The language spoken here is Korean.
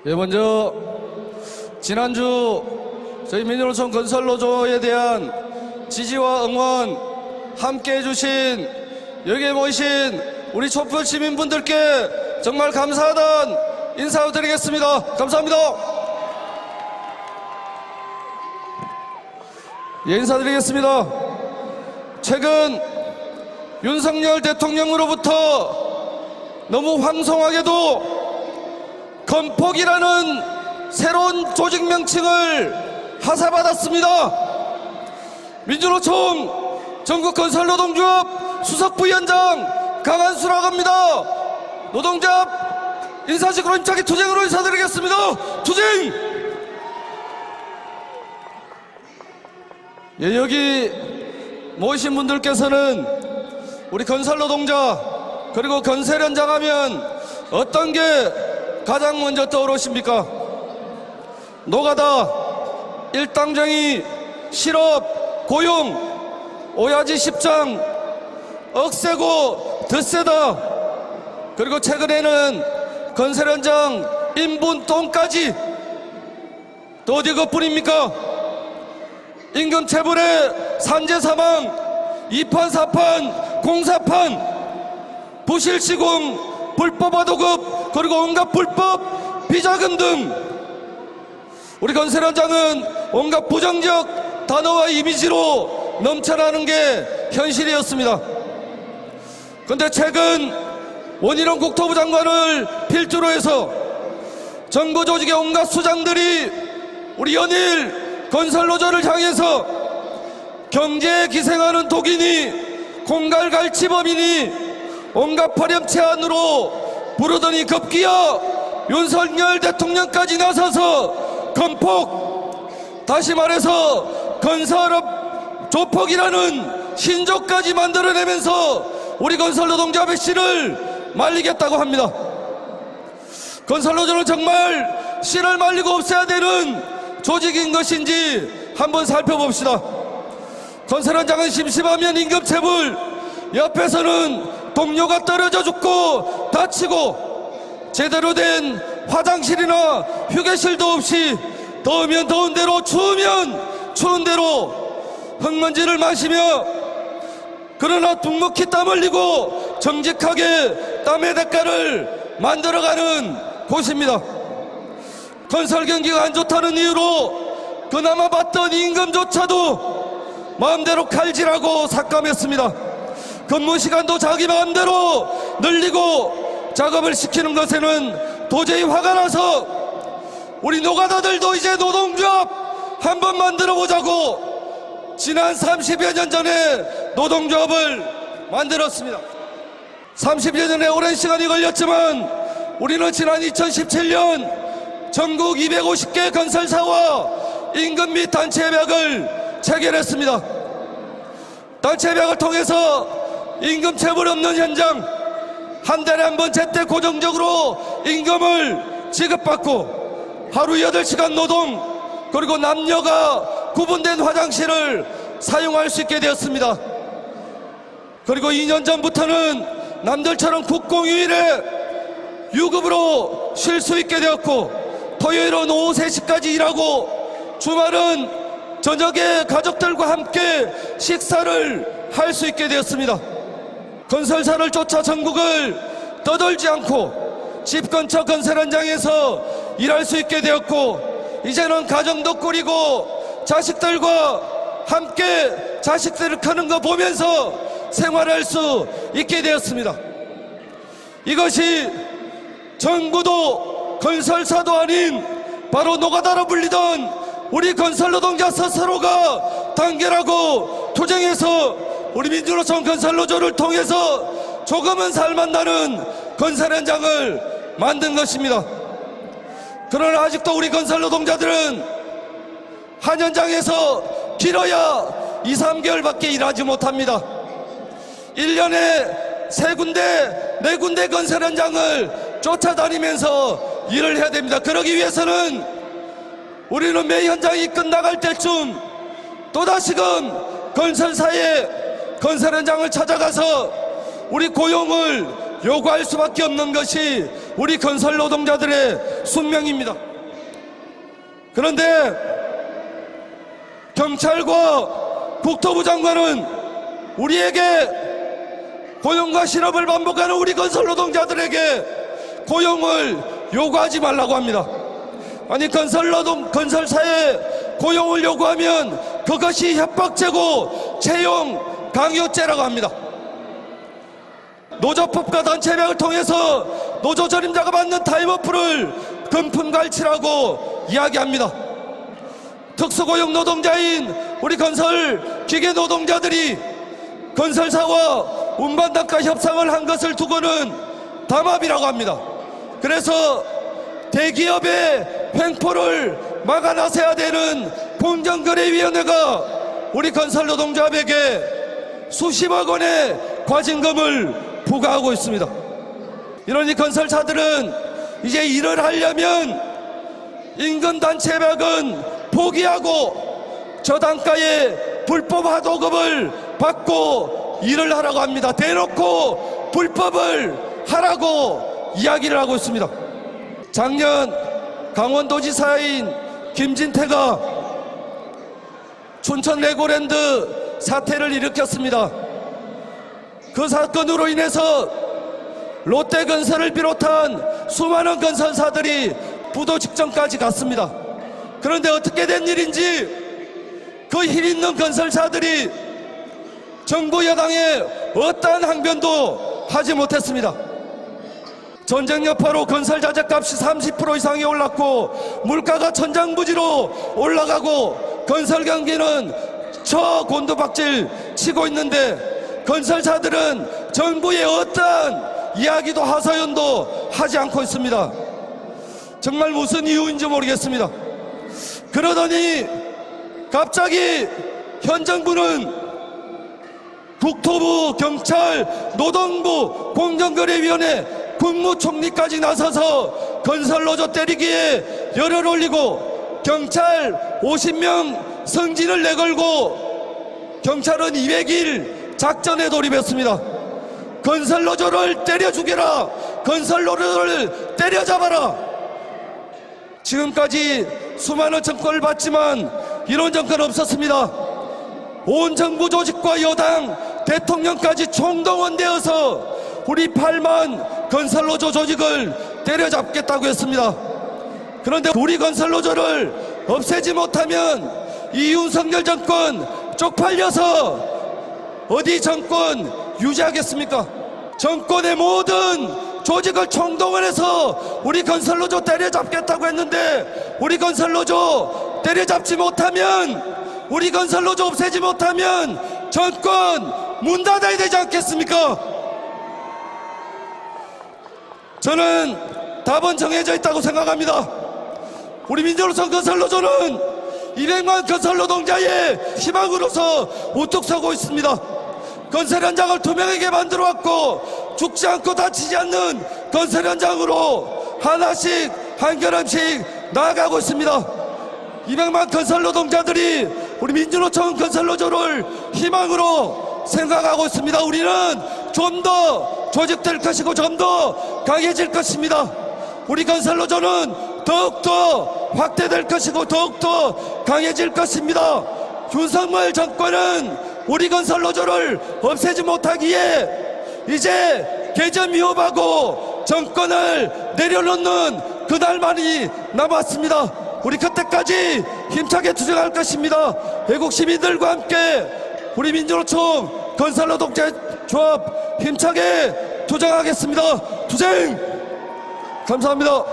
예, 먼저 지난주 저희 민주노총 건설노조에 대한 지지와 응원 함께 해주신 여기에 모이신 우리 촛불 시민분들께 정말 감사하다는 인사드리겠습니다. 감사합니다. 예, 인사드리겠습니다. 최근 윤석열 대통령으로부터 너무 황송하게도 건폭이라는 새로운 조직 명칭을 하사받았습니다. 민주노총 전국건설노동조합 수석부위원장 강한수라고 합니다. 노동조합 인사직으로 임차기 투쟁으로 인사드리겠습니다. 투쟁! 예, 여기 모이신 분들께서는 우리 건설노동자 그리고 건설 현장 하면 어떤 게 가장 먼저 떠오르십니까? 노가다, 일당쟁이, 실업, 고용, 오야지 십장, 억세고 덧세다. 그리고 최근에는 건설 현장 인분 똥까지. 또 어디 그것뿐입니까? 임금 체불의 산재 사망, 2판, 4판, 공사판, 부실 시공, 불법 아도급, 그리고 온갖 불법 비자금 등 우리 건설 현장은 온갖 부정적 단어와 이미지로 넘쳐나는 게 현실이었습니다. 그런데 최근 원희룡 국토부 장관을 필두로 해서 정부 조직의 온갖 수장들이 우리 연일 건설노조를 향해서 경제에 기생하는 독인이 공갈갈치범이니 온갖 파렴치한으로 부르더니 급기야 윤석열 대통령까지 나서서 건폭, 다시 말해서 건설업 조폭이라는 신조까지 만들어내면서 우리 건설노동조합의 씨를 말리겠다고 합니다. 건설노조는 정말 씨를 말리고 없애야 되는 조직인 것인지 한번 살펴봅시다. 건설 현장은 심심하면 임금체불, 옆에서는 동료가 떨어져 죽고 다치고 제대로 된 화장실이나 휴게실도 없이 더우면 더운 대로 추우면 추운 대로 흙먼지를 마시며 그러나 묵묵히 땀 흘리고 정직하게 땀의 대가를 만들어가는 곳입니다. 건설 경기가 안 좋다는 이유로 그나마 받던 임금조차도 마음대로 칼질하고 삭감했습니다. 근무 시간도 자기 마음대로 늘리고 작업을 시키는 것에는 도저히 화가 나서 우리 노가다들도 이제 노동조합 한번 만들어 보자고 지난 30여 년 전에 노동조합을 만들었습니다. 30여 년의 오랜 시간이 걸렸지만 우리는 지난 2017년 전국 250개 건설사와 임금 및 단체 협약을 체결했습니다. 단체 협약을 통해서 임금 체불 없는 현장, 한 달에 한 번 제때 고정적으로 임금을 지급받고 하루 8시간 노동, 그리고 남녀가 구분된 화장실을 사용할 수 있게 되었습니다. 그리고 2년 전부터는 남들처럼 국공휴일에 유급으로 쉴 수 있게 되었고 토요일은 오후 3시까지 일하고 주말은 저녁에 가족들과 함께 식사를 할 수 있게 되었습니다. 건설사를 쫓아 전국을 떠돌지 않고 집 근처 건설 현장에서 일할 수 있게 되었고 이제는 가정도 꾸리고 자식들과 함께 자식들을 크는 거 보면서 생활할 수 있게 되었습니다. 이것이 정부도 건설사도 아닌 바로 노가다로 불리던 우리 건설노동자 스스로가 단결하고 투쟁해서 우리 민주노총 건설노조를 통해서 조금은 살만나는 건설 현장을 만든 것입니다. 그러나 아직도 우리 건설노동자들은 한 현장에서 길어야 2, 3개월밖에 일하지 못합니다. 1년에 3군데, 4군데 건설 현장을 쫓아다니면서 일을 해야 됩니다. 그러기 위해서는 우리는 매 현장이 끝나갈 때쯤 또다시금 건설사의 건설 현장을 찾아가서 우리 고용을 요구할 수밖에 없는 것이 우리 건설 노동자들의 숙명입니다. 그런데 경찰과 국토부 장관은 우리에게 고용과 실업을 반복하는 우리 건설 노동자들에게 고용을 요구하지 말라고 합니다. 아니, 건설사에 고용을 요구하면 그것이 협박죄고 채용 강요죄라고 합니다. 노조법과 단체명을 통해서 노조 전임자가 받는 타임오프를 금품갈취라고 이야기합니다. 특수고용 노동자인 우리 건설 기계 노동자들이 건설사와 운반단과 협상을 한 것을 두고는 담합이라고 합니다. 그래서 대기업의 횡포를 막아나서야 되는 공정거래위원회가 우리 건설 노동조합에게 수십억 원의 과징금을 부과하고 있습니다. 이러니 건설사들은 이제 일을 하려면 임금단체백은 포기하고 저단가의 불법 하도급을 받고 일을 하라고 합니다. 대놓고 불법을 하라고 이야기를 하고 있습니다. 작년 강원도지사인 김진태가 춘천 레고랜드 사태를 일으켰습니다. 그 사건으로 인해서 롯데건설을 비롯한 수많은 건설사들이 부도 직전까지 갔습니다. 그런데 어떻게 된 일인지 그 힘 있는 건설사들이 정부 여당의 어떠한 항변도 하지 못했습니다. 전쟁 여파로 건설 자재값이 30% 이상이 올랐고 물가가 천장부지로 올라가고 건설 경기는 곤두박질 치고 있는데 건설사들은 정부의 어떠한 이야기도 하소연도 하지 않고 있습니다. 정말 무슨 이유인지 모르겠습니다. 그러더니 갑자기 현 정부는 국토부, 경찰, 노동부, 공정거래위원회, 국무총리까지 나서서 건설노조 때리기에 열을 올리고 경찰 50명 승진을 내걸고 경찰은 200일 작전에 돌입했습니다. 건설노조를 때려 죽여라, 건설노조를 때려잡아라. 지금까지 수많은 정권을 봤지만 이런 정권 없었습니다. 온 정부 조직과 여당, 대통령까지 총동원되어서 우리 8만 건설노조 조직을 때려잡겠다고 했습니다. 그런데 우리 건설노조를 없애지 못하면 이윤석열 정권 쪽팔려서 어디 정권 유지하겠습니까? 정권의 모든 조직을 총동원해서 우리 건설노조 때려잡겠다고 했는데 우리 건설노조 때려잡지 못하면, 우리 건설노조 없애지 못하면 정권 문 닫아야 되지 않겠습니까? 저는 답은 정해져 있다고 생각합니다. 우리 민주노총 건설노조는 200만 건설노동자의 희망으로서 우뚝 서고 있습니다. 건설 현장을 투명하게 만들어왔고 죽지 않고 다치지 않는 건설 현장으로 하나씩 한 걸음씩 나아가고 있습니다. 200만 건설 노동자들이 우리 민주노총 건설노조를 희망으로 생각하고 있습니다. 우리는 좀 더 조직될 것이고 좀 더 강해질 것입니다. 우리 건설노조는 더욱더 확대될 것이고 더욱더 강해질 것입니다. 윤석열 정권은 우리 건설노조를 없애지 못하기에 이제 개전 위협하고 정권을 내려놓는 그날만이 남았습니다. 우리 그때까지 힘차게 투쟁할 것입니다. 애국 시민들과 함께 우리 민주노총 건설노동조합 힘차게 투쟁하겠습니다. 투쟁! 감사합니다.